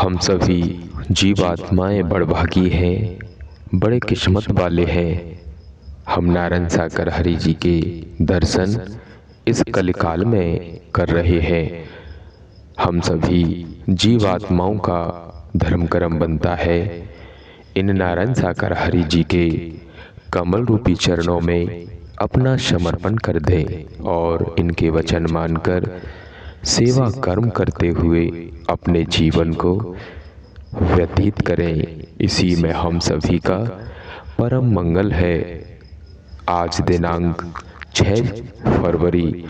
हम सभी जीवात्माएं बड़भागी हैं, बड़े किस्मत वाले हैं। हम नारायण साकर हरि जी के दर्शन इस कलिकाल में कर रहे हैं। हम सभी जीवात्माओं का धर्म कर्म बनता है इन नारायण साकर हरि जी के कमल रूपी चरणों में अपना समर्पण कर दें और इनके वचन मानकर सेवा कर्म करते हुए अपने जीवन को व्यतीत करें। इसी में हम सभी का परम मंगल है। आज दिनांक 6 फरवरी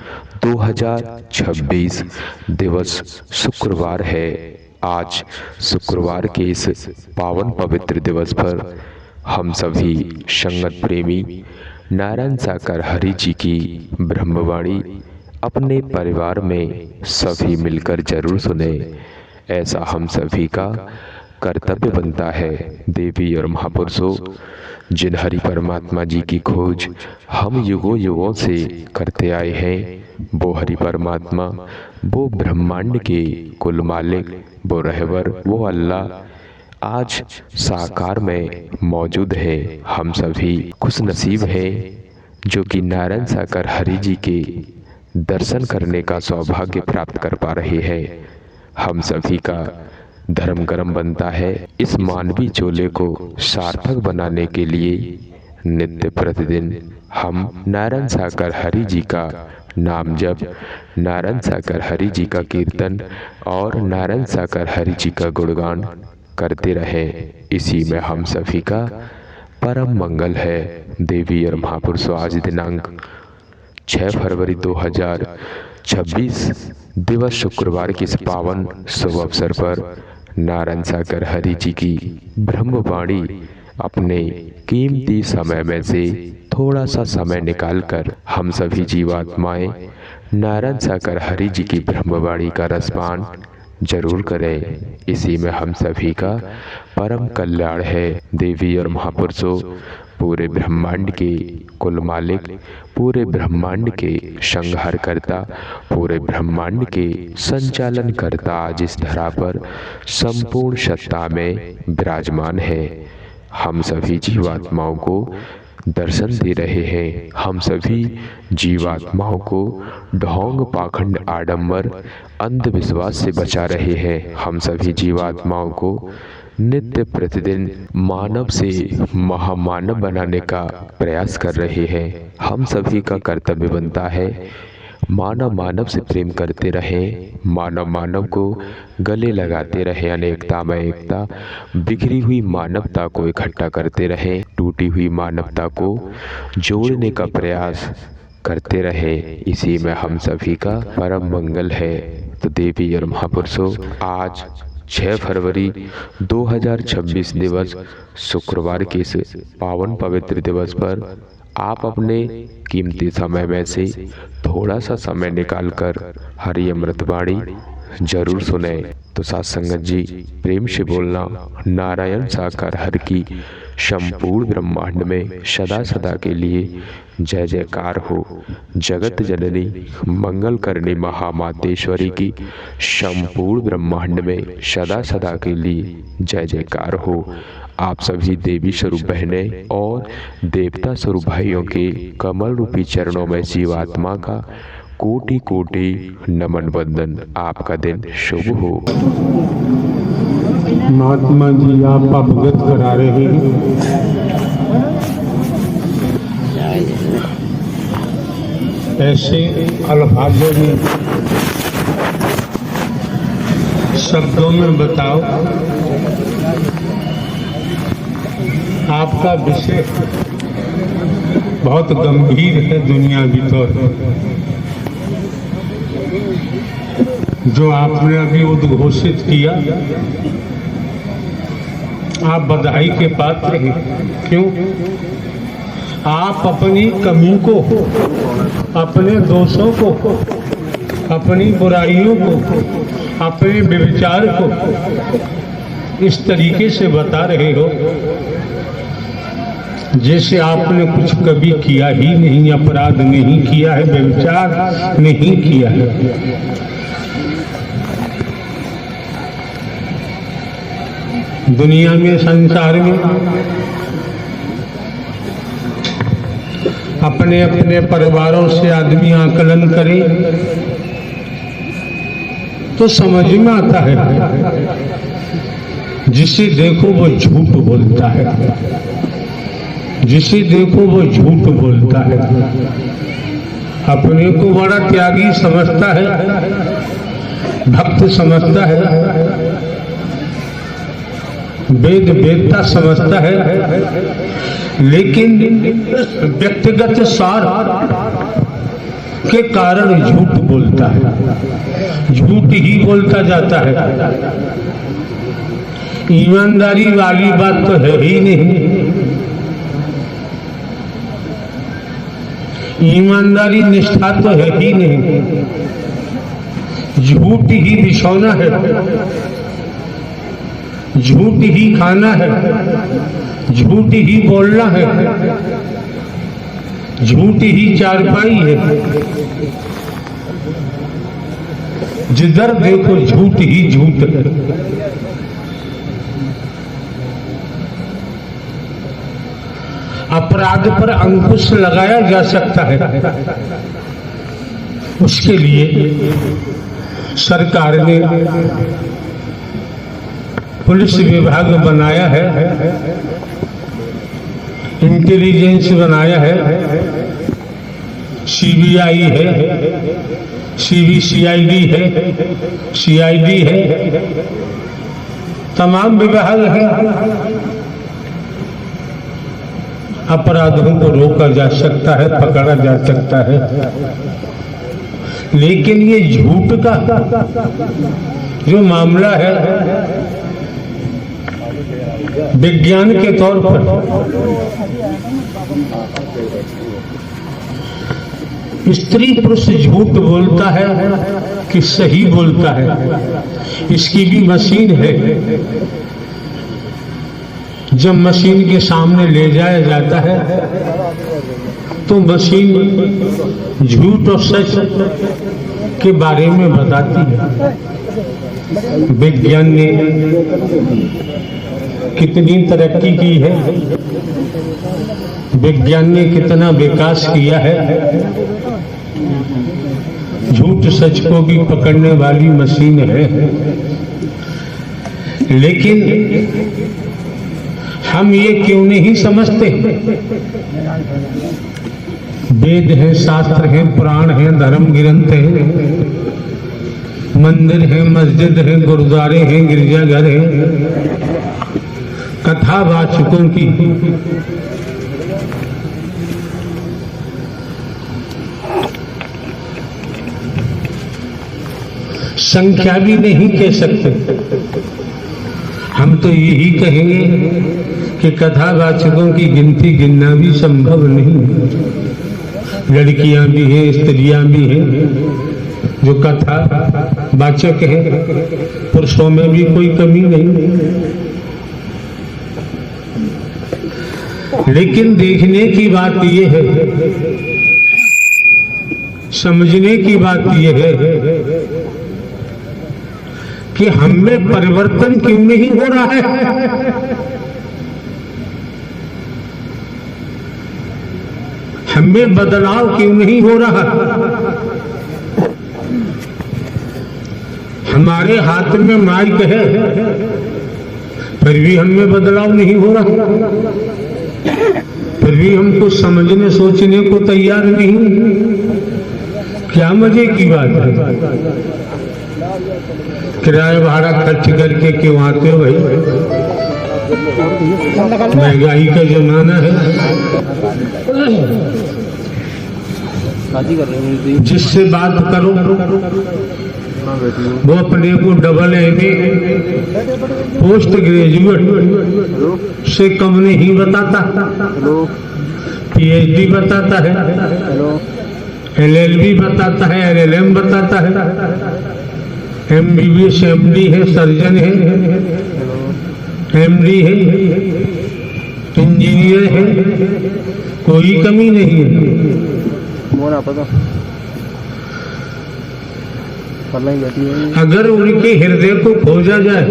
2026 दिवस शुक्रवार है। आज शुक्रवार के इस पावन पवित्र दिवस पर हम सभी संगत प्रेमी नारायण साकर हरि जी की ब्रह्मवाणी अपने परिवार में सभी मिलकर जरूर सुने। ऐसा हम सभी का कर्तव्य बनता है। देवी और महापुरुषों, जिन हरि परमात्मा जी की खोज हम युगों युगों से करते आए हैं, वो हरि परमात्मा, वो ब्रह्मांड के कुल मालिक, वो रहबर, वो अल्लाह आज साकार में मौजूद है। हम सभी खुश नसीब हैं जो कि नारायण साकर हरि जी के दर्शन करने का सौभाग्य प्राप्त कर पा रहे हैं। हम सभी का धर्म कर्म बनता है इस मानवीय चोले को सार्थक बनाने के लिए नित्य प्रतिदिन हम नारायण साकर हरि जी का नाम जप, नारायण साकर हरि जी का कीर्तन और नारायण साकर हरि जी का गुणगान करते रहें। इसी में हम सभी का परम मंगल है। देवी और महापुरुषों, आज दिनांक 6 फरवरी 2026 दिवस शुक्रवार के इस पावन शुभ अवसर पर नारायण साकर हरि जी की ब्रह्मवाणी अपने कीमती समय में से थोड़ा सा समय निकालकर हम सभी जीवात्माएं नारायण साकर हरि जी की ब्रह्मवाणी का रसपान जरूर करें। इसी में हम सभी का परम कल्याण है। देवी और महापुरुषों, पूरे ब्रह्मांड के कुल मालिक, पूरे ब्रह्मांड के संहारकर्ता, पूरे ब्रह्मांड के संचालन करता आज इस धरा पर संपूर्ण सत्ता में विराजमान है। हम सभी जीवात्माओं को दर्शन दे रहे हैं। हम सभी जीवात्माओं को ढोंग, पाखंड, आडंबर, अंधविश्वास से बचा रहे हैं। हम सभी जीवात्माओं को नित्य प्रतिदिन मानव से महामानव बनाने का प्रयास कर रहे हैं। हम सभी का कर्तव्य बनता है मानव मानव से प्रेम करते रहें, मानव मानव को गले लगाते रहें, अनेकता में एकता, बिखरी हुई मानवता को इकट्ठा करते रहें, टूटी हुई मानवता को जोड़ने का प्रयास करते रहें। इसी में हम सभी का परम मंगल है। तो देवी और महापुरुषों, आज 6 फरवरी 2026 दिवस शुक्रवार के इस पावन पवित्र दिवस पर आप अपने कीमती समय में से थोड़ा सा समय निकालकर हरि अमृतवाणी जरूर सुने। तो साथ संगत जी, प्रेम से बोलना नारायण साकार हरि की संपूर्ण ब्रह्मांड में सदा सदा के लिए जय जयकार हो। जगत जननी मंगल करनी महामातेश्वरी की संपूर्ण ब्रह्मांड में सदा सदा के लिए जय जयकार हो। आप सभी देवी स्वरूप बहनें और देवता स्वरूप भाइयों के कमल रूपी चरणों में जीवात्मा का कोटि कोटि नमन वंदन। आपका दिन शुभ हो। महात्मा जी आप अवगत करा रहे हैं। ऐसे अल्फाजों में, शब्दों में बताओ आपका विषय बहुत गंभीर है दुनियावी तौर पर। जो आपने अभी उद्घोषित किया, आप बधाई के पात्र हैं। क्यों? आप अपनी कमी को, अपने दोषों को, अपनी बुराइयों को, अपने व्यभिचार को इस तरीके से बता रहे हो जैसे आपने कुछ कभी किया ही नहीं, अपराध नहीं किया है, व्यभिचार नहीं किया है। दुनिया में, संसार में अपने अपने परिवारों से आदमी आकलन करे तो समझ में आता है, जिसे देखो वो झूठ बोलता है, जिसे देखो वो झूठ बोलता है। अपने को बड़ा त्यागी समझता है, भक्त समझता है, वेद वेदता समझता है, लेकिन व्यक्तिगत स्वार्थ के कारण झूठ बोलता है, झूठ ही बोलता जाता है। ईमानदारी वाली बात तो है ही नहीं, ईमानदारी निष्ठा तो है ही नहीं, झूठ ही बिछौना है, झूठ ही खाना है, झूठ ही बोलना है, झूठ ही चारपाई है। जिधर देखो झूठ ही झूठ है। अपराध पर अंकुश लगाया जा सकता है, उसके लिए सरकार ने पुलिस विभाग बनाया है, इंटेलिजेंस बनाया है, सीबीआई है, सीबीसीआईडी है, सीआईडी है, तमाम विभाग है। अपराधों को रोका जा सकता है, पकड़ा जा सकता है, लेकिन ये झूठ का जो मामला है, विज्ञान के तौर पर स्त्री पुरुष झूठ बोलता है कि सही बोलता है, इसकी भी मशीन है। जब मशीन के सामने ले जाया जाता है तो मशीन झूठ और सच के बारे में बताती है। विज्ञान ने कितनी तरक्की की है, विज्ञान ने कितना विकास किया है, झूठ सच को भी पकड़ने वाली मशीन है। लेकिन हम ये क्यों नहीं समझते? वेद हैं, शास्त्र हैं, पुराण हैं, धर्म ग्रंथ हैं, मंदिर हैं, मस्जिद हैं, गुरुद्वारे हैं, गिरजाघर हैं, कथावाचकों की संख्या भी नहीं कह सकते। हम तो यही कहेंगे कि कथावाचकों की गिनती गिनना भी संभव नहीं। लड़कियां भी हैं, स्त्रियां भी हैं जो कथा वाचक हैं, पुरुषों में भी कोई कमी नहीं। लेकिन देखने की बात यह है, समझने की बात यह है कि हम में परिवर्तन क्यों नहीं हो रहा है? हमें बदलाव क्यों नहीं हो रहा? हमारे हाथ में माइक है, फिर भी हमें बदलाव नहीं हो रहा, फिर भी हम कुछ समझने सोचने को तैयार नहीं। क्या मजे की बात है? किराया भाड़ा खर्च करके क्यों आते हो भाई? महंगाई का जमाना है। जिससे बात करो वो अपने को डबल एमए, पोस्ट ग्रेजुएट से कम नहीं बताता, पीएचडी बताता है, एलएलबी बताता है, एलएलएम बताता है, एमबीबीएस एमडी है, सर्जन है, एमडी है, इंजीनियर है, कोई कमी नहीं है। अगर उनके हृदय को खोजा जाए,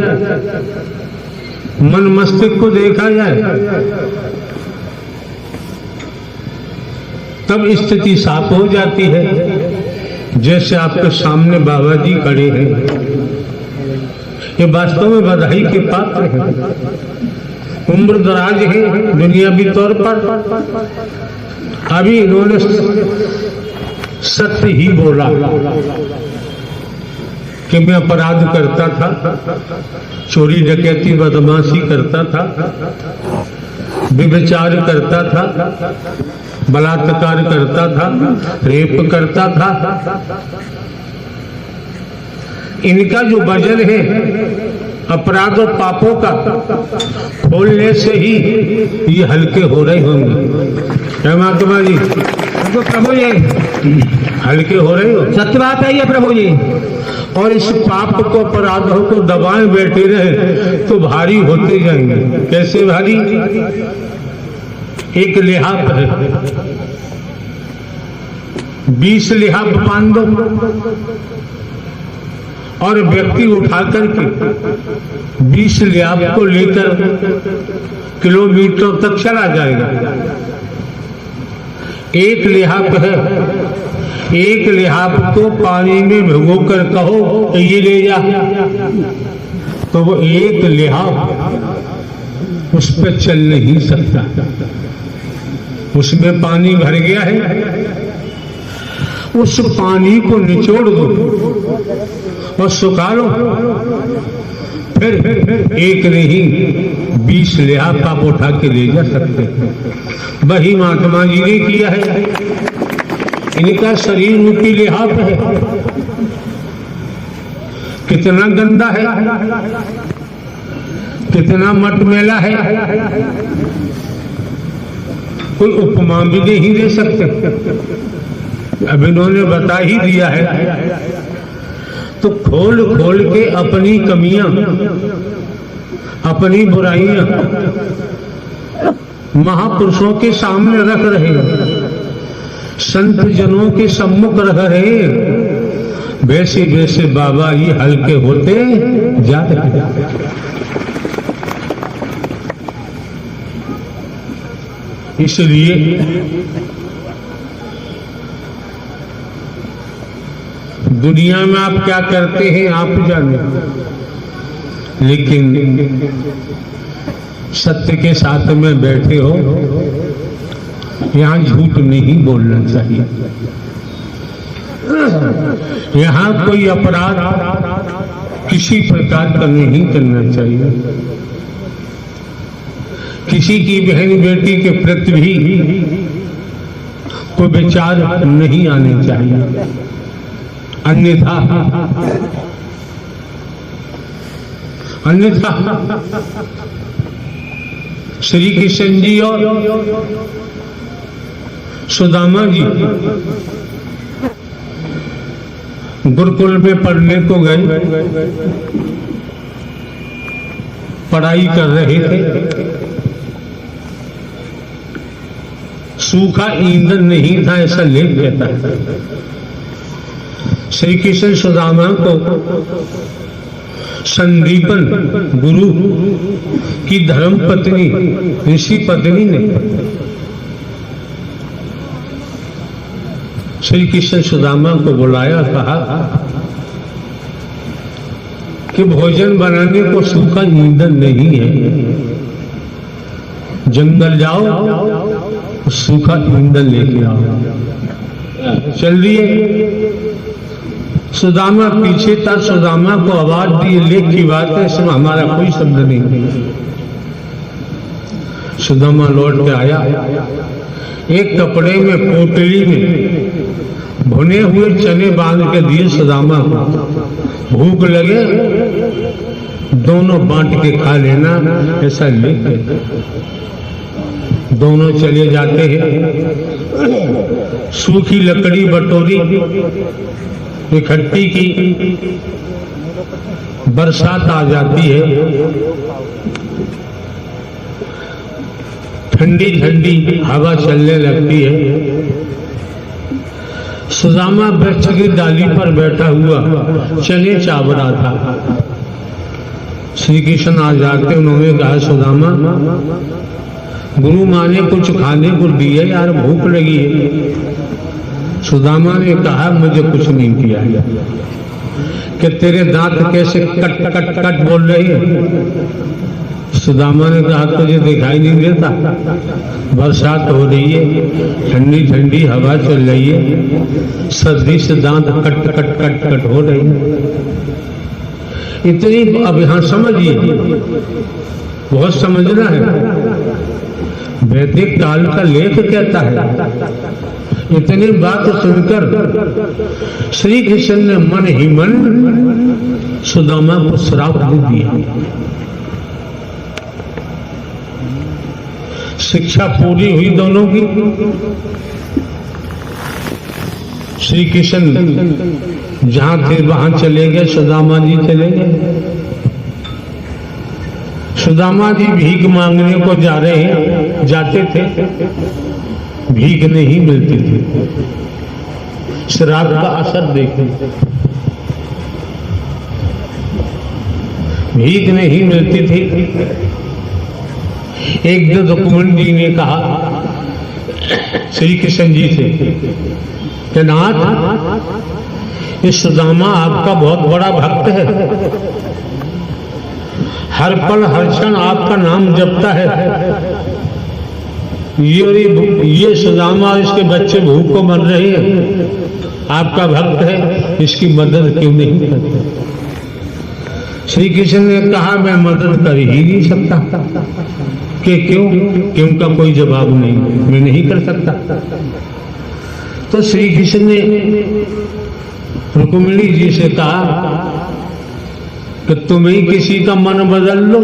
मन मस्तिष्क को देखा जाए तब स्थिति साफ हो जाती है। जैसे आपके सामने बाबा जी खड़े हैं, ये वास्तव में बधाई के पात्र हैं। उम्र दराज है दुनियावी तौर पर, अभी इन्होंने सत्य ही बोला कि मैं अपराध करता था, चोरी डकैती बदमाशी करता था, व्यभिचार करता था, बलात्कार करता था, रेप करता था। इनका जो वजन है अपराध और पापों का खोलने से ही ये हल्के हो रहे होंगे। क्या महात्मा जी? तो प्रभु जी हल्के हो रहे हो? सत्य बात है ये प्रभु जी। और इस पाप को अपराधों को दबाए बैठे रहे तो भारी होते जाएंगे। कैसे भारी? एक लिहाफ है, 20 लिहाफ बांध दो और व्यक्ति उठा करके 20 लिहाफ को लेकर किलोमीटर तक चला जाएगा। एक लिहाफ है, एक लिहाफ को पानी में भिगोकर कहो ये ले जा, तो वो एक लिहाफ उस पर चल नहीं सकता। उसमें पानी भर गया है, उस पानी को निचोड़ दो और सुखा लो, फिर एक नहीं 20 लिहाफ आप उठा के ले जा सकते हैं। वही महात्मा जी ने किया है। इनका शरीर रूपी लिहाफ है, कितना गंदा है, कितना मटमैला है, कोई उपमा भी नहीं दे सकते। अब इन्होंने बता ही दिया है, तो खोल खोल के अपनी कमियां, अपनी बुराइयां महापुरुषों के सामने रख रहे हैं, संत जनों के सम्मुख रख रहे हैं। वैसे वैसे बाबा ये हल्के होते जा रहे हैं। इसलिए दुनिया में आप क्या करते हैं आप जाने, लेकिन सत्य के साथ में बैठे हो, यहाँ झूठ नहीं बोलना चाहिए। यहाँ कोई अपराध किसी प्रकार का नहीं करना चाहिए। किसी की बहन बेटी के प्रति भी कोई विचार नहीं आने चाहिए, अन्यथा श्री कृष्ण जी और सुदामा जी गुरुकुल में पढ़ने को गए, पढ़ाई कर रहे थे। सूखा ईंधन नहीं था ऐसा लेख कहता है। श्री कृष्ण सुदामा को संदीपन गुरु की धर्म पत्नी ऋषि पत्नी ने श्री कृष्ण सुदामा को बुलाया, कहा कि भोजन बनाने को सूखा ईंधन नहीं है, जंगल जाओ सूखा ईंधन लेके आओ। चल दिए। सुदामा पीछे था, सुदामा को आवाज दी, लेख की बात है, इसमें हमारा कोई शब्द नहीं। सुदामा लौट के आया, एक कपड़े में पोटली में भुने हुए चने बांध के दिए सुदामा को। भूख लगे दोनों बांट के खा लेना, ऐसा लेख है। दोनों चले जाते हैं, सूखी लकड़ी बटोरी इकट्ठी की, बरसात आ जाती है, ठंडी ठंडी हवा चलने लगती है। सुदामा वृक्ष की डाली पर बैठा हुआ चने चाव रहा था। श्री कृष्ण आ जाते उन्होंने कहा सुदामा गुरु माँ ने कुछ खाने को दिए यार, भूख लगी है। सुदामा ने कहा मुझे कुछ नहीं किया कि तेरे दांत कैसे कट कट कट बोल रही है। सुदामा ने कहा तुझे दिखाई नहीं देता, बरसात हो रही है, ठंडी ठंडी हवा चल रही है, सर्दी से दांत कट कट कट कट हो रही है। इतनी अब यहां समझिए, बहुत समझना है। वैदिक काल का लेख कहता है। इतनी बात सुनकर श्री कृष्ण ने मन ही मन सुदामा को श्राप दे दिया। शिक्षा पूरी हुई दोनों की। श्री कृष्ण जहां थे वहां चले गए, सुदामा जी चले गए। सुदामा जी भीख मांगने को जाते थे, भीख नहीं मिलती थी। श्राप का असर देखें, भीख नहीं मिलती थी। एक दिन रुक्मणी जी ने कहा श्री कृष्ण जी से कि नाथ, ये सुदामा आपका बहुत बड़ा भक्त है, हर पल हर क्षण आपका नाम जपता है। ये सुदामा इसके बच्चे भूख को मर रहे हैं, आपका भक्त है, इसकी मदद क्यों नहीं करते? श्री कृष्ण ने कहा मैं मदद कर ही नहीं सकता। कि क्यों? कि उनका कोई जवाब नहीं, मैं नहीं कर सकता। तो श्री कृष्ण ने रुक्मिणी जी से कहा कि तुम ही किसी का मन बदल लो।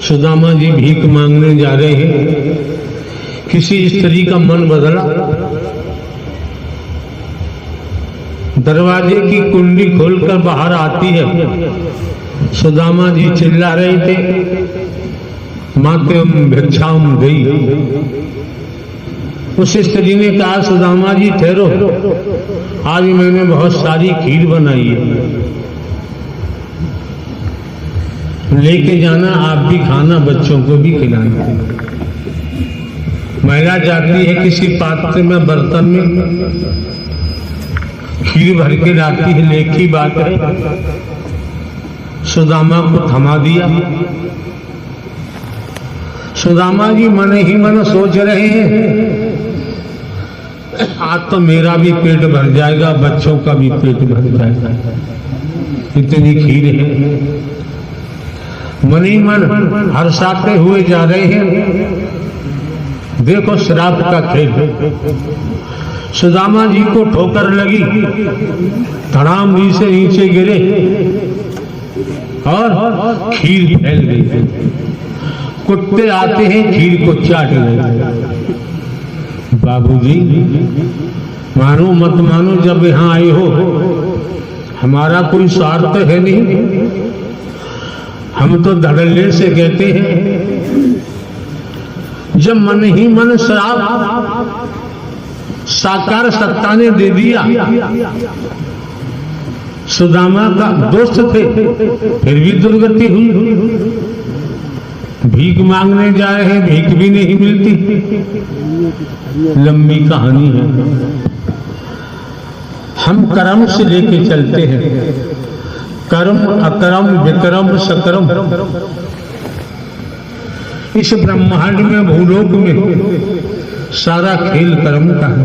सुदामा जी भीख मांगने जा रहे हैं, किसी स्त्री का मन बदला, दरवाजे की कुंडी खोलकर बाहर आती है। सुदामा जी चिल्ला रहे थे मातेम भिक्षाम गई। उस स्त्री ने कहा सुदामा जी ठहरो, आज मैंने बहुत सारी खीर बनाई है, लेके जाना, आप भी खाना, बच्चों को भी खिलाना। महिला जाती है किसी पात्र में, बर्तन में खीर भर के लाती है, लेखी बात है। सुदामा को थमा दिया। सुदामा जी मन ही मन सोच रहे हैं आज तो मेरा भी पेट भर जाएगा, बच्चों का भी पेट भर जाएगा, इतनी खीर है। मन ही मन हर्षाते हुए जा रहे हैं। देखो श्राप का खेल। सुदामा जी को ठोकर लगी, धड़ाम से नीचे गिरे और खीर फैल गई। कुत्ते आते हैं, खीर को चाट लेते। बाबूजी मानो मत मानो, जब यहाँ आए हो हमारा कोई स्वार्थ है नहीं, हम तो धड़ल्ले से कहते हैं। जब मन ही मन श्राप साकार सत्ता ने दे दिया। सुदामा का दोस्त थे, फिर भी दुर्गति हुई। भीख मांगने जाए हैं, भीख भी नहीं मिलती। लंबी कहानी है। हम कर्म से लेके चलते हैं, कर्म अकर्म विक्रम सकर्म। इस ब्रह्मांड में, भूलोक में सारा खेल कर्म का है।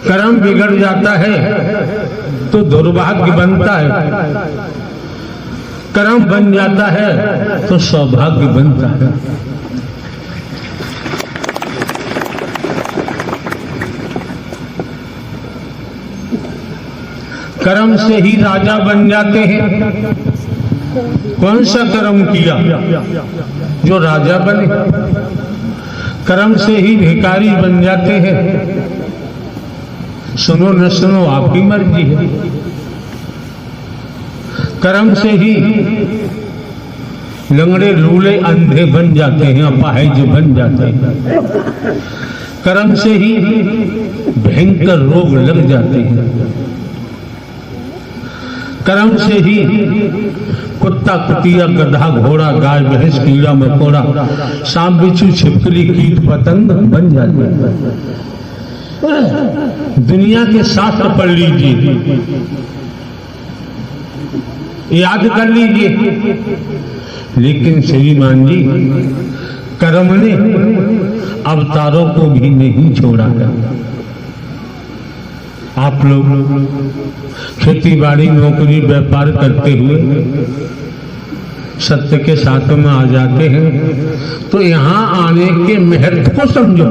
कर्म बिगड़ जाता है तो दुर्भाग्य बनता है, कर्म बन जाता है तो सौभाग्य बनता है। कर्म से ही राजा बन जाते हैं। कौन सा कर्म किया जो राजा बने? कर्म से ही भिखारी बन जाते हैं। सुनो न सुनो आपकी मर्जी है। कर्म से ही लंगड़े लूले अंधे बन जाते हैं, अपाहिज बन जाते हैं। कर्म से ही भयंकर रोग लग जाते हैं। कर्म से ही कुत्ता कुतिया गधा घोड़ा गाय भैंस कीड़ा मकोड़ा सांप बिच्छू छिपकली कीट पतंग बन जाते हैं। दुनिया के शास्त्र पढ़ लीजिए, याद कर लीजिए, लेकिन श्रीमान जी कर्म ने अवतारों को भी नहीं छोड़ा है। आप लोग खेती बाड़ी नौकरी व्यापार करते हुए सत्य के साथ में आ जाते हैं तो यहाँ आने के महत्व को समझो।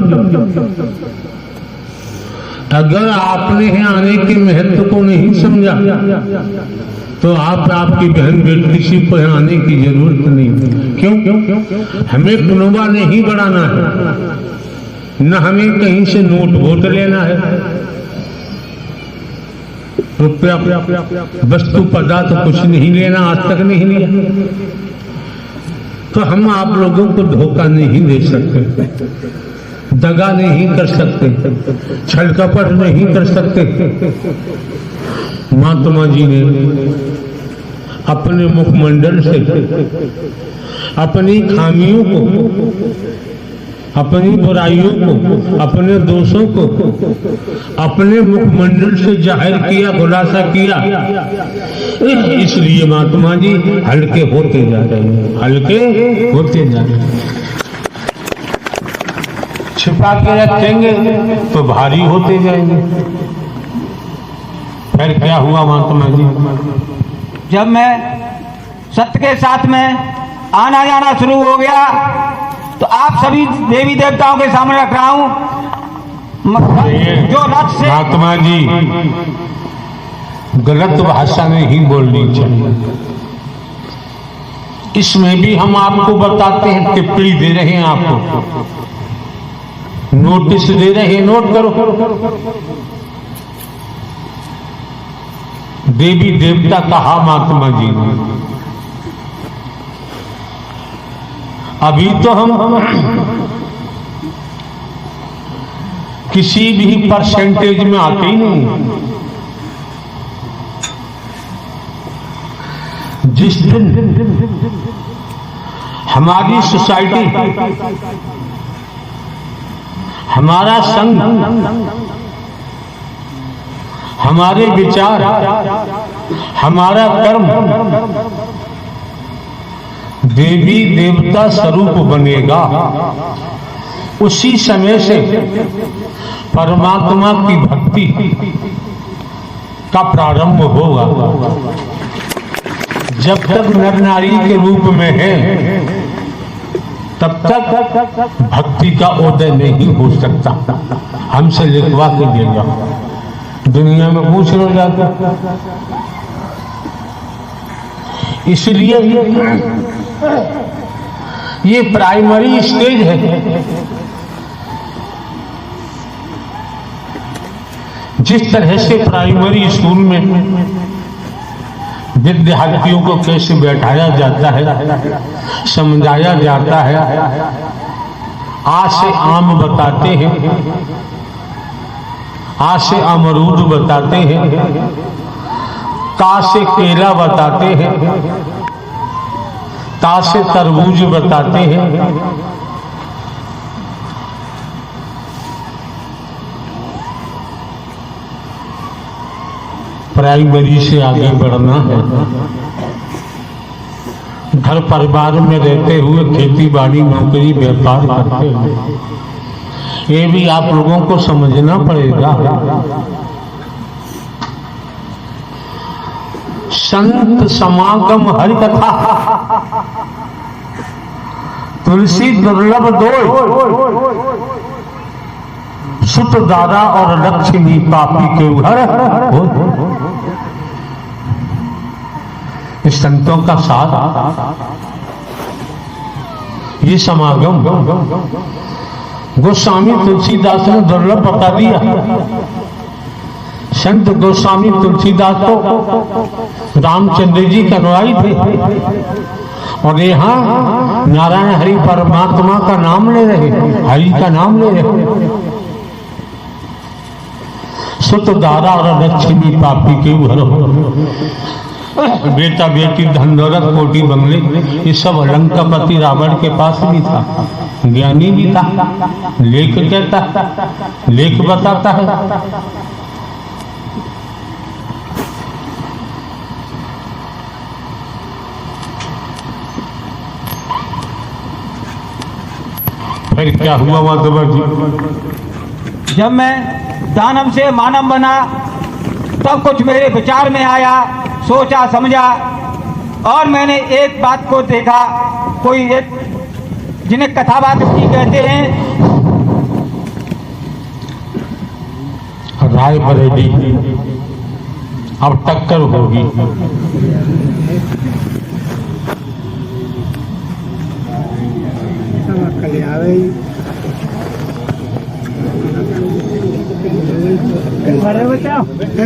अगर आपने यहाँ आने के महत्व को नहीं समझा तो आपकी बहन बेटी को यहाँ आने की जरूरत नहीं। क्यों? हमें कुनबा नहीं बढ़ाना है, न हमें कहीं से नोट वोट लेना है, रुपया वस्तु पदार्थ कुछ नहीं लेना, आज तक नहीं लिया। तो हम आप लोगों को धोखा नहीं दे सकते, दगा नहीं कर सकते, छल कपट नहीं कर सकते। महात्मा जी ने अपने मुखमंडल से अपनी खामियों को, अपनी बुराइयों को, अपने दोषों को अपने मुखमंडल से जाहिर किया, खुलासा किया। इसलिए महात्मा जी हल्के होते जा रहे हैं, हल्के होते जा रहे हैं। छिपा के रखेंगे तो भारी होते जाएंगे। फिर क्या हुआ महात्मा जी? जब मैं सत्य के साथ में आना जाना शुरू हो गया तो आप सभी देवी देवताओं के सामने रख रहा हूं जो रथ से। महात्मा जी गलत भाषा नहीं बोलनी चाहिए। इसमें भी हम आपको बताते हैं, टिप्पणी दे रहे हैं, आपको नोटिस दे रहे हैं, नोट करो। देवी देवता कहा महात्मा जी ने। अभी तो हम किसी भी परसेंटेज में आते ही नहीं। जिस दिन हमारी सोसाइटी, हमारा संघ, हमारे विचार, हमारा कर्म देवी देवता स्वरूप बनेगा, उसी समय से परमात्मा की भक्ति का प्रारंभ होगा। जब तक नर नारी के रूप में है तब तक भक्ति का उदय नहीं हो सकता। हमसे लिखवा के देगा, दुनिया में पूछ लो जाकर। इसलिए ये प्राइमरी स्टेज है। जिस तरह से प्राइमरी स्कूल में विद्यार्थियों को कैसे बैठाया जाता है, समझाया जाता है, आ से आम बताते हैं, आ से अमरूद बताते हैं, का से केला बताते हैं, ता से तरबूज बताते हैं। प्राइमरी से आगे बढ़ना है। घर परिवार में रहते हुए खेती बाड़ी नौकरी व्यापार करते हुए ये भी आप लोगों को समझना पड़ेगा। संत समागम हरि कथा, तुलसी दुर्लभ दो, सुत दादा और लक्ष्मी पापी के घर। इस संतों का साथ ये समागम गोस्वामी तुलसीदास ने दुर्लभ बता दिया। संत गोस्वामी तुलसीदास तो रामचंद्र जी के अनुयायी थे और यहाँ नारायण हरि परमात्मा का नाम ले रहे, हरि का नाम ले रहे। सुत दारा और लक्ष्मी पापी के घर। बेटा बेटी धन दौलत कोटी बंगले, ये सब लंकापति रावण के पास भी था, ज्ञानी भी था। लेख कहता, लेख बताता है। फिर क्या हुआ माधव जी? जब मैं दानव से मानव बना तब कुछ मेरे विचार में आया, सोचा समझा, और मैंने एक बात को देखा। कोई एक जिन्हें कथावाद भी कहते हैं, राय बरेली, अब टक्कर होगी।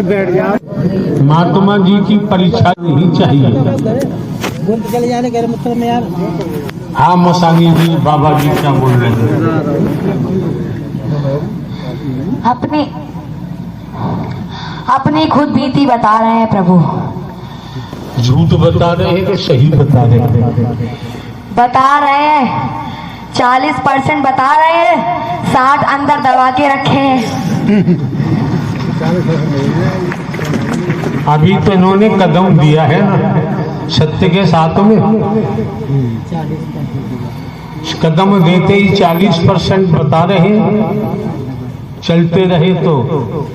बैठ जाओ। महात्मा जी की परीक्षा नहीं चाहिए। चले जाने के मतलब में यार। हाँ मसानी जी, बाबा जी क्या बोल रहे हैं? अपनी खुद बीती बता रहे हैं प्रभु। झूठ बता रहे हैं कि सही बता रहे हैं? बता रहे हैं, 40% बता रहे हैं, 60 अंदर दबा के रखे हैं। अभी तो इन्होंने कदम दिया है ना सत्य के साथ में। कदम देते ही 40% बता रहे हैं, चलते रहे तो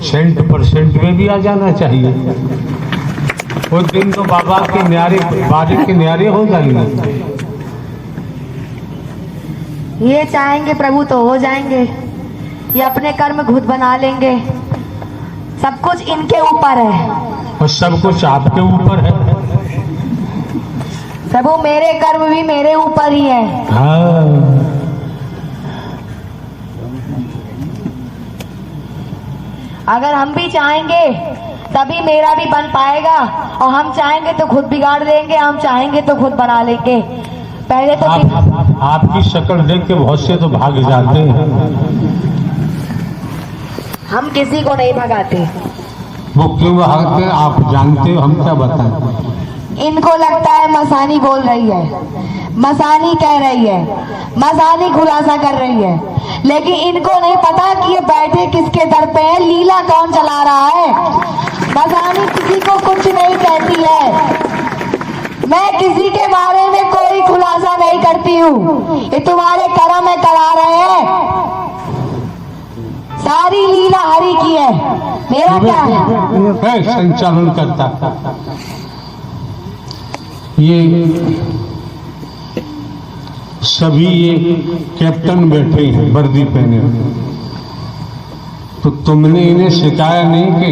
100% में भी आ जाना चाहिए। वो दिन तो बाबा के न्यारे, बारे के न्यारे हो जाएंगे। ये चाहेंगे प्रभु तो हो जाएंगे, ये अपने कर्म खुद बना लेंगे। सब कुछ इनके ऊपर है और सब कुछ आपके ऊपर है। प्रभु, मेरे कर्म भी मेरे ऊपर ही है। हाँ। अगर हम भी चाहेंगे तभी मेरा भी बन पाएगा, और हम चाहेंगे तो खुद बिगाड़ देंगे, हम चाहेंगे तो खुद बना लेंगे। पहले तो आपकी शक्ल देख के बहुत से तो भाग जाते हैं। हम किसी को नहीं भगाते। वो क्यों भागते हैं आप जानते हो, हम क्या बताएं? इनको लगता है मसानी बोल रही है, मसानी कह रही है, मसानी खुलासा कर रही है, लेकिन इनको नहीं पता कि ये बैठे किसके दर पे है, लीला कौन चला रहा है। मसानी किसी को कुछ नहीं कहती है। मैं किसी के बारे में कोई खुलासा नहीं करती हूँ। ये तुम्हारे कर्म में करा रहे हैं, सारी लीला हरि की है, मेरा क्या है? संचालन करता ये सभी ये कैप्टन बैठे हैं वर्दी पहने, तो तुमने इन्हें सिखाया नहीं कि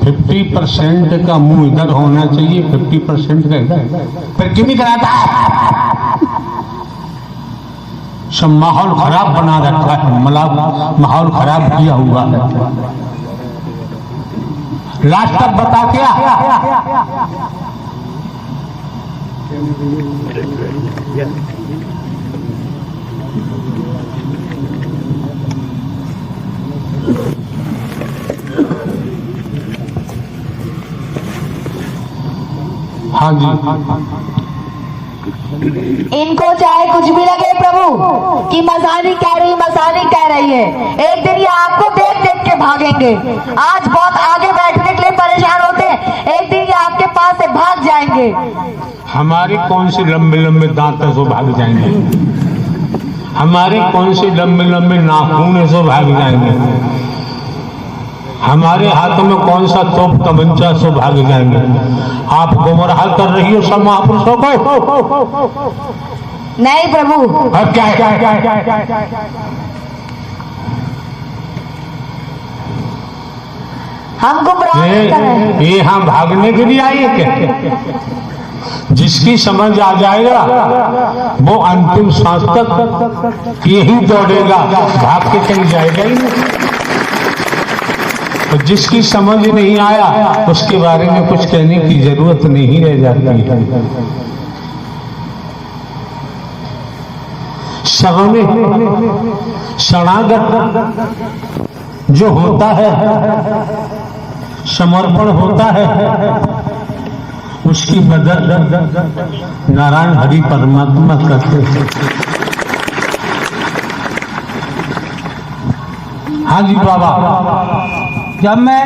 50% का मुंह इधर होना चाहिए, 50% का इधर? फिर क्यों नहीं कराता? सब माहौल खराब बना रखा है, माहौल खराब किया हुआ है। लास्ट तक बता क्या? हाँ जी, इनको चाहे कुछ भी लगे प्रभु कि मसानी कह रही है, एक दिन ये आपको देख देख के भागेंगे। आज बहुत आगे बैठने के लिए परेशान होते हैं, एक दिन ये आपके पास से भाग जाएंगे। हमारे कौन से लंबे लंबे दांत है सो भाग जाएंगे? हमारे कौन से लंबे लंबे नाखून है सो भाग जाएंगे? हमारे हाथ में कौन सा तोप तमंचा सो भाग जाएंगे? आप गुमराह कर रही हो सब महापुरुषों को। नहीं प्रभु, अब क्या हम गुमराह नहीं कर रहे। ये हम भागने के लिए आई है क्या? जिसकी समझ आ जाएगा वो अंतिम सांस तक यही दौड़ेगा, भाग के कहीं जाएगा ही नहीं। तो जिसकी समझ नहीं आया उसके बारे में कुछ कहने की जरूरत नहीं रह जाती है। शरणागत जो होता है, समर्पण होता है, उसकी मदद नारायण हरि परमात्मा करते हैं। हाँ जी बाबा, जब मैं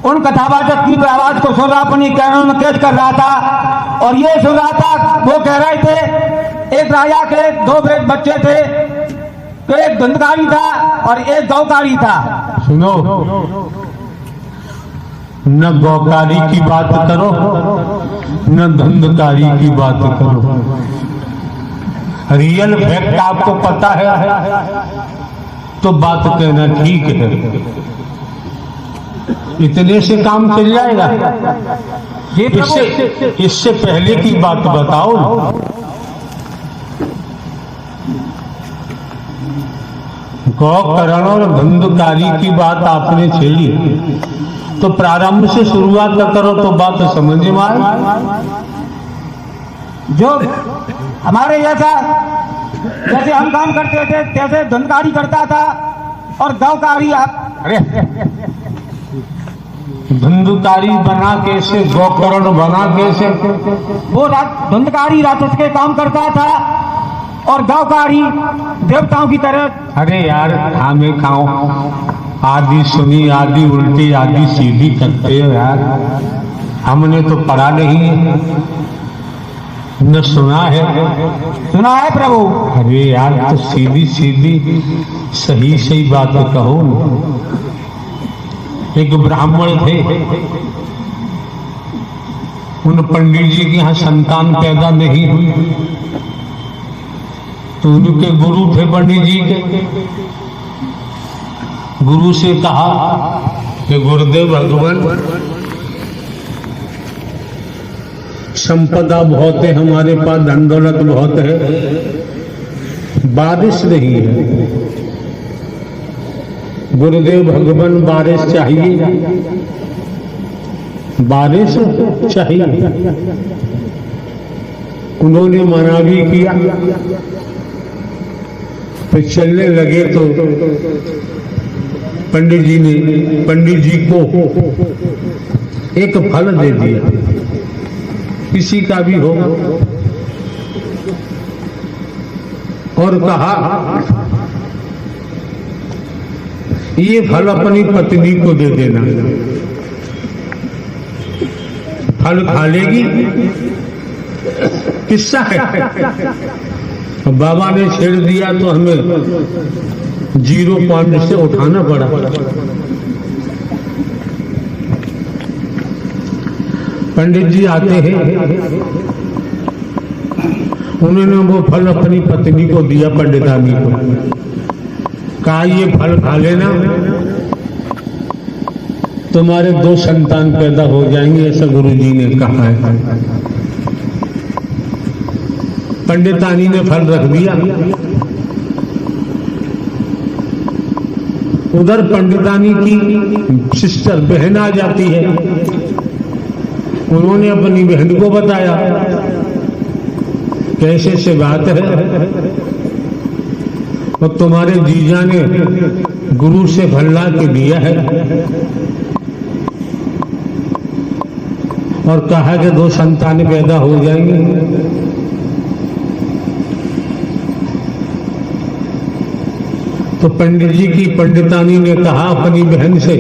उन कथावाचक की आवाज को सुन रहा, अपनी कैमरे में कैद कर रहा था और ये सुन रहा था, वो कह रहे थे एक राजा के 2 बच्चे थे, तो एक धंधकारी था और एक गौकारी था। सुनो, न गौकारी की बात करो न धंधकारी की बात करो। रियल फैक्ट आपको पता है तो बात कहना ठीक है, इतने से काम चल जाएगा। इससे पहले की बात बताओ। गौकरण और धंधकारी की बात आपने छेड़ी, तो प्रारंभ से शुरुआत करो तो बात समझ में आए। जो हमारे जैसे हम काम करते थे तैसे धंधकारी करता था और गौकारी धंधकारी बना कैसे, गौकरण बना कैसे? वो धंधकारी राक्षस के काम करता था और गौकारी देवताओं की तरह। अरे यार, हमें खाओ आदि सुनी आदि उल्टी आदि सीधी करते हो यार, हमने तो पढ़ा नहीं है न सुना है। सुना है प्रभु। अरे यार, तो सीधी सीधी सही सही बात कहो। एक ब्राह्मण थे, उन पंडित जी के यहाँ संतान पैदा नहीं हुई, तो उनके गुरु थे पंडित जी के। गुरु से कहा कि गुरुदेव भगवान, संपदा बहुत है हमारे पास, धन दौलत बहुत है, बारिश नहीं है। गुरुदेव भगवान, बारिश चाहिए, बारिश चाहिए। उन्होंने मना भी किया, फिर चलने लगे तो पंडित जी को एक फल दे दिया, किसी का भी हो, और कहा ये फल अपनी पत्नी को दे देना, फल खा लेगी। किस्सा है। बाबा ने छेड़ दिया तो हमें 0 पॉइंट से उठाना पड़ा। पंडित जी आते हैं, उन्होंने वो फल अपनी पत्नी को दिया, पंडितानी को, कहा ये फल खा लेना, तुम्हारे 2 संतान पैदा हो जाएंगे, ऐसा गुरुजी ने कहा है। पंडितानी ने फल रख दिया। उधर पंडितानी की सिस्टर बहन आ जाती है, उन्होंने अपनी बहन को बताया कैसे से बात है, और तुम्हारे जीजा ने गुरु से फल ला के दिया है और कहा कि 2 संतान पैदा हो जाएंगे। तो पंडित जी की पंडितानी ने कहा अपनी बहन से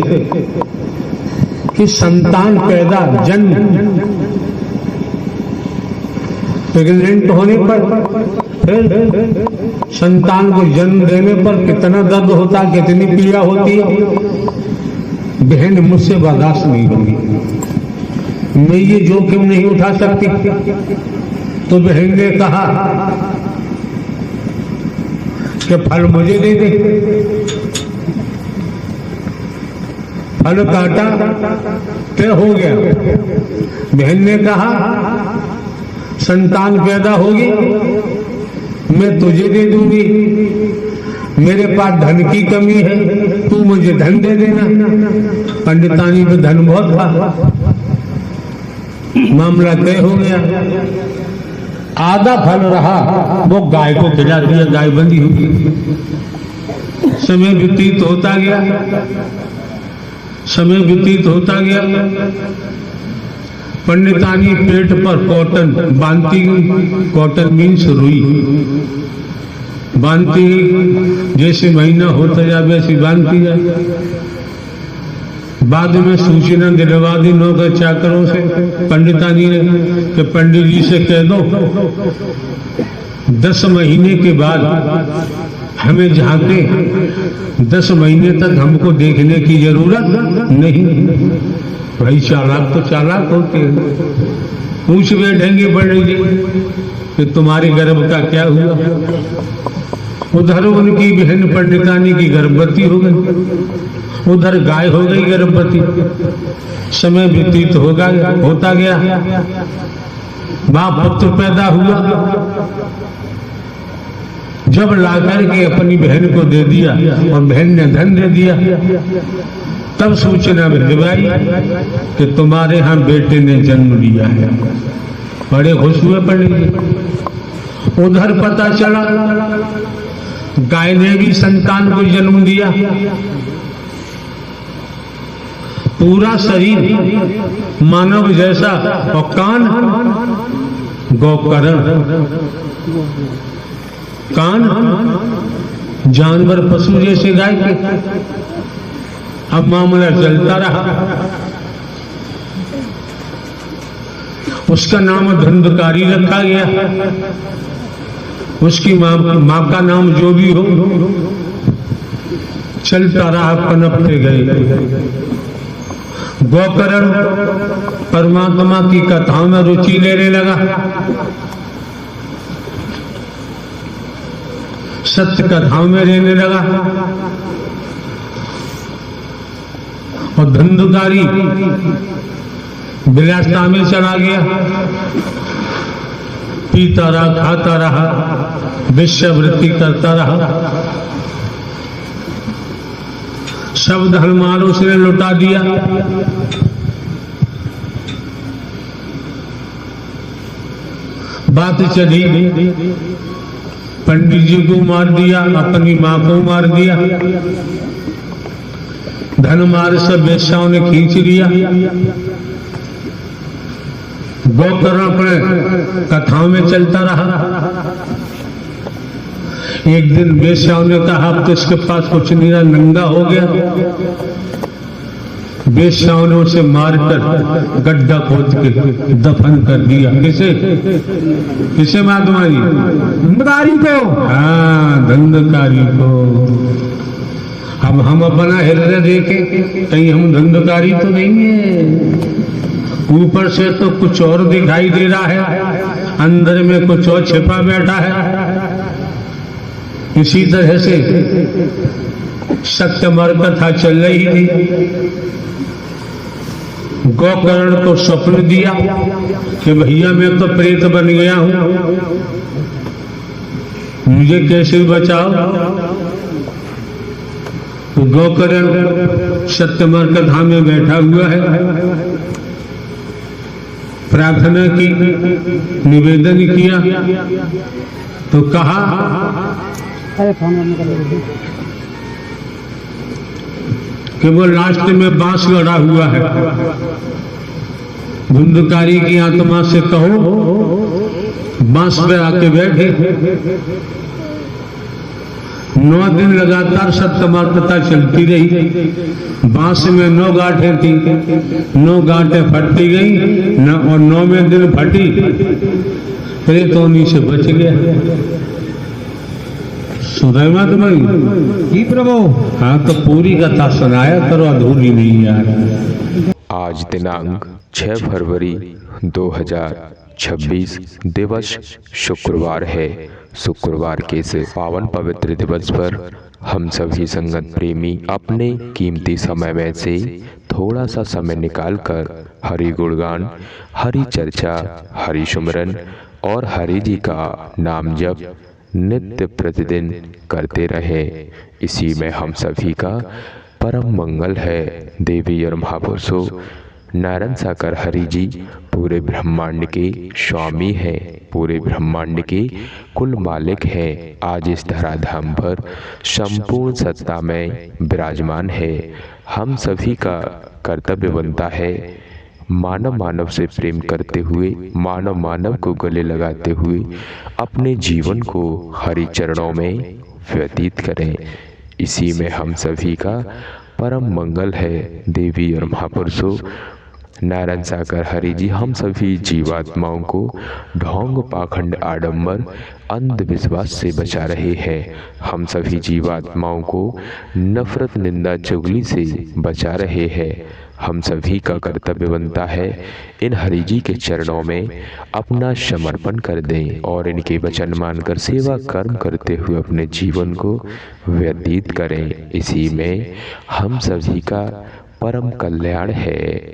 कि संतान पैदा, जन्म, प्रेग्नेंट होने पर, फिर संतान को जन्म देने पर कितना दर्द होता, कितनी पीड़ा होती है, बहन मुझसे बर्दाश्त नहीं होगी, मैं ये जोखिम नहीं उठा सकती। तो बहन ने कहा कि फल मुझे दे दे। फल काटा, तय हो गया। बहन ने कहा संतान पैदा होगी, मैं तुझे दे दूंगी, मेरे पास धन की कमी है, तू मुझे धन दे देना। पंडितानी में धन बहुत था, मामला तय हो गया। आधा फल रहा, वो गाय को खिला दिया, गाय बंधी हुई। समय व्यतीत होता गया, समय व्यतीत होता गया। पंडितानी पेट पर कॉटन बांधती गई। कॉटन मीन्स रुई बांधती गई, जैसे महीना होता जाए वैसी बांधती जाए। बाद में सूचना दिलवा दी नौकर चाकरों से पंडितानी ने कि पंडित जी से कह दो 10 महीने के बाद हमें झांके, 10 महीने तक हमको देखने की जरूरत नहीं। भाई चालाक तो चालाक होते हैं, पूछ बैठेंगे पंडित जी कि तुम्हारे गर्भ का क्या हुआ। उधर उनकी बहन पंडितानी की गर्भवती हो गई, उधर गाय हो गई गर्भवती। समय व्यतीत होता गया, मां पुत्र पैदा हुआ। जब लाकर के अपनी बहन को दे दिया और बहन ने धन दे दिया, तब सूचना भिजवाई कि तुम्हारे यहाँ बेटे ने जन्म लिया है। बड़े खुश हुए पंडित जी। उधर पता चला गाय ने भी संतान को जन्म दिया। पूरा शरीर मानव जैसा और कान गौकर्ण, कान जानवर पशु जैसे गाय के। अब मामला चलता रहा। उसका नाम धंधकारी रखा गया। उसकी माँ का नाम जो भी हो, चलता रहा, पनपते गए। गोकर्ण परमात्मा की कथाओं में रुचि लेने लगा, सत्य कथाओं में रहने लगा। और धंधकारी विलासता में चला गया, पीता रहा, खाता रहा, वेश्यावृत्ति करता रहा। सब धर्मार उसने लुटा दिया। बात चली, पंडित जी को मार दिया, अपनी मां को मार दिया, धन मार सब वेश्याओं ने खींच लिया। गोकर्ण अपने कथाओं में चलता रहा। एक दिन वेश्याओं ने कहा अब तो इसके पास कुछ नहीं रहा, नंगा हो गया। वेश्याओं ने उसे मारकर गड्ढा खोद के दफन कर दिया। किसे महात्मा जी? धंधकारी को। हाँ, धंधकारी को। अब हम अपना हृदय देखें, कहीं हम धंधकारी तो नहीं है। ऊपर से तो कुछ और दिखाई दे रहा है, अंदर में कुछ और छिपा बैठा है। इसी तरह से सत्यमर कथा चल रही थी। गोकर्ण को स्वप्न दिया कि भैया मैं तो प्रेत बन गया हूं, मुझे कैसे बचाओ। तो गोकर्ण सत्यमर कथा में बैठा हुआ है, प्रार्थना की, निवेदन किया, तो कहा कि वो लास्ट में बांस गड़ा हुआ है। धुंधकारी की आत्मा से कहो बांस पे आके बैठे। 9 दिन लगातार सत्यमर कथा चलती रही। बांस में 9 गांठें थी, 9 गांठें फटती गई और 9वें दिन फटी, प्रेतोनी से बच गया। सुनाई महात्मा जी? प्रभु। हाँ, तो पूरी कथा सुनाया करो, अधूरी नहीं यार। आज दिनांक 6 फरवरी 2026 दिवस शुक्रवार है। शुक्रवार के इस पावन पवित्र दिवस पर हम सभी संगत प्रेमी अपने कीमती समय में से थोड़ा सा समय निकालकर हरि गुणगान, हरि चर्चा, हरि सुमरन और हरि जी का नाम जप नित्य प्रतिदिन करते रहे। इसी में हम सभी का परम मंगल है। देवी और महापुरुषों नारायण साकार हरि जी पूरे ब्रह्मांड के स्वामी हैं, पूरे ब्रह्मांड के कुल मालिक हैं। आज इस धराधाम पर संपूर्ण सत्ता में विराजमान है। हम सभी का कर्तव्य बनता है मानव मानव से प्रेम करते हुए, मानव मानव को गले लगाते हुए अपने जीवन को हरि चरणों में व्यतीत करें। इसी में हम सभी का परम मंगल है। देवी और महापुरुषों, नारायण सागर हरि जी हम सभी जीवात्माओं को ढोंग, पाखंड, आडंबर, अंधविश्वास से बचा रहे हैं। हम सभी जीवात्माओं को नफरत, निंदा, चुगली से बचा रहे हैं। हम सभी का कर्तव्य बनता है इन हरि जी के चरणों में अपना समर्पण कर दें और इनके वचन मानकर सेवा कर्म करते हुए अपने जीवन को व्यतीत करें। इसी में हम सभी का परम कल्याण है।